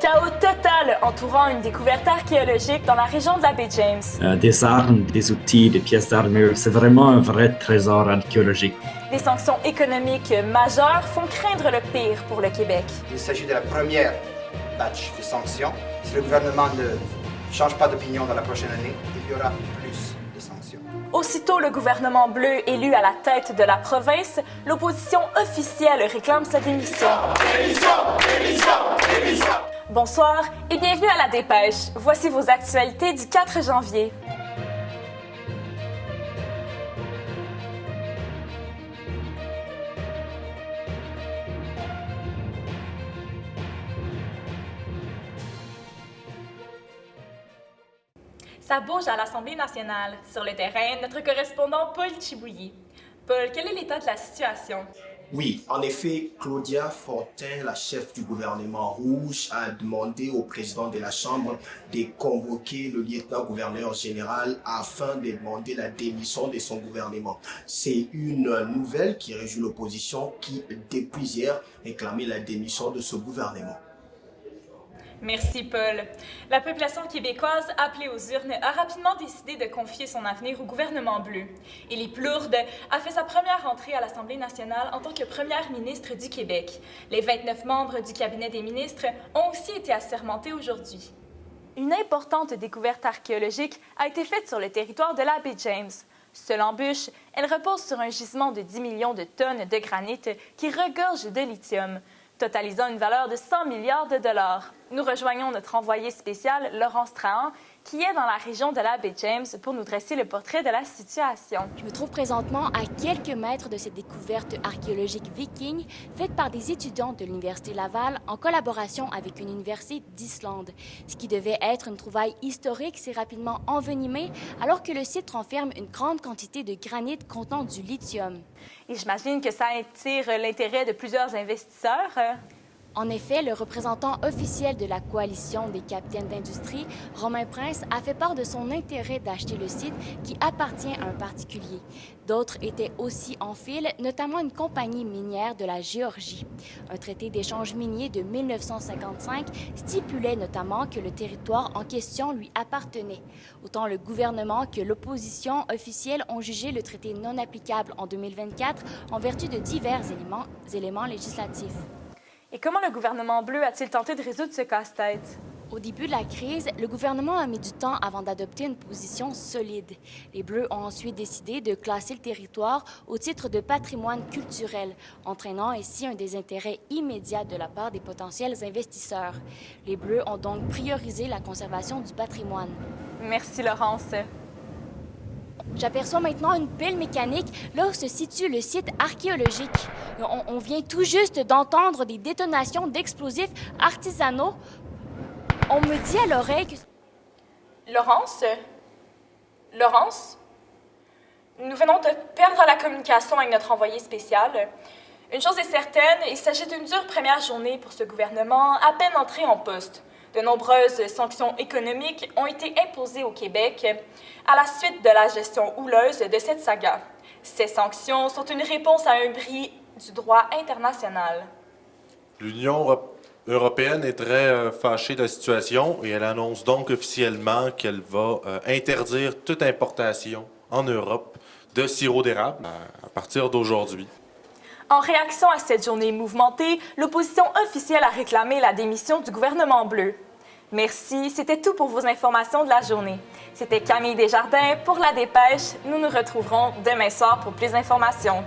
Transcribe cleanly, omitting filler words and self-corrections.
chaos total entourant une découverte archéologique dans la région de la baie James. Des armes, des outils, des pièces d'armure, c'est vraiment un vrai trésor archéologique. Les sanctions économiques majeures font craindre le pire pour le Québec. Il s'agit de la première batch de sanctions. Si le gouvernement ne change pas d'opinion dans la prochaine année, il y aura plus de sanctions. Aussitôt le gouvernement bleu élu à la tête de la province, l'opposition officielle réclame sa démission. Bonsoir et bienvenue à La Dépêche. Voici vos actualités du 4 janvier. Ça bouge à l'Assemblée nationale. Sur le terrain, notre correspondant Paul Chibouilly. Paul, quel est l'état de la situation? Oui, en effet, Claudia Fortin, la chef du gouvernement rouge, a demandé au président de la Chambre de convoquer le lieutenant-gouverneur général afin de demander la démission de son gouvernement. C'est une nouvelle qui réjouit l'opposition qui, depuis hier, réclamait la démission de ce gouvernement. Merci, Paul. La population québécoise appelée aux urnes a rapidement décidé de confier son avenir au gouvernement bleu. Élie Plourde a fait sa première entrée à l'Assemblée nationale en tant que première ministre du Québec. Les 29 membres du cabinet des ministres ont aussi été assermentés aujourd'hui. Une importante découverte archéologique a été faite sur le territoire de la baie James. Seule embûche, elle repose sur un gisement de 10 millions de tonnes de granit qui regorge de lithium, totalisant une valeur de 100 milliards de dollars. Nous rejoignons notre envoyé spécial, Laurence Trahan, qui est dans la région de la baie James pour nous dresser le portrait de la situation. Je me trouve présentement à quelques mètres de cette découverte archéologique viking faite par des étudiants de l'Université Laval en collaboration avec une université d'Islande. Ce qui devait être une trouvaille historique s'est rapidement envenimé alors que le site renferme une grande quantité de granit contenant du lithium. Et j'imagine que ça attire l'intérêt de plusieurs investisseurs. En effet, le représentant officiel de la coalition des capitaines d'industrie, Romain Prince, a fait part de son intérêt d'acheter le site qui appartient à un particulier. D'autres étaient aussi en file, notamment une compagnie minière de la Géorgie. Un traité d'échange minier de 1955 stipulait notamment que le territoire en question lui appartenait. Autant le gouvernement que l'opposition officielle ont jugé le traité non applicable en 2024 en vertu de divers éléments législatifs. Et comment le gouvernement bleu a-t-il tenté de résoudre ce casse-tête? Au début de la crise, le gouvernement a mis du temps avant d'adopter une position solide. Les Bleus ont ensuite décidé de classer le territoire au titre de patrimoine culturel, entraînant ainsi un désintérêt immédiat de la part des potentiels investisseurs. Les Bleus ont donc priorisé la conservation du patrimoine. Merci, Laurence. J'aperçois maintenant une pile mécanique là où se situe le site archéologique. On vient tout juste d'entendre des détonations d'explosifs artisanaux. On me dit à l'oreille que... Laurence? Laurence? Nous venons de perdre la communication avec notre envoyé spécial. Une chose est certaine, il s'agit d'une dure première journée pour ce gouvernement à peine entré en poste. De nombreuses sanctions économiques ont été imposées au Québec à la suite de la gestion houleuse de cette saga. Ces sanctions sont une réponse à un bris du droit international. L'Union européenne est très fâchée de la situation et elle annonce donc officiellement qu'elle va interdire toute importation en Europe de sirop d'érable à partir d'aujourd'hui. En réaction à cette journée mouvementée, l'opposition officielle a réclamé la démission du gouvernement bleu. Merci, c'était tout pour vos informations de la journée. C'était Camille Desjardins pour La Dépêche. Nous nous retrouverons demain soir pour plus d'informations.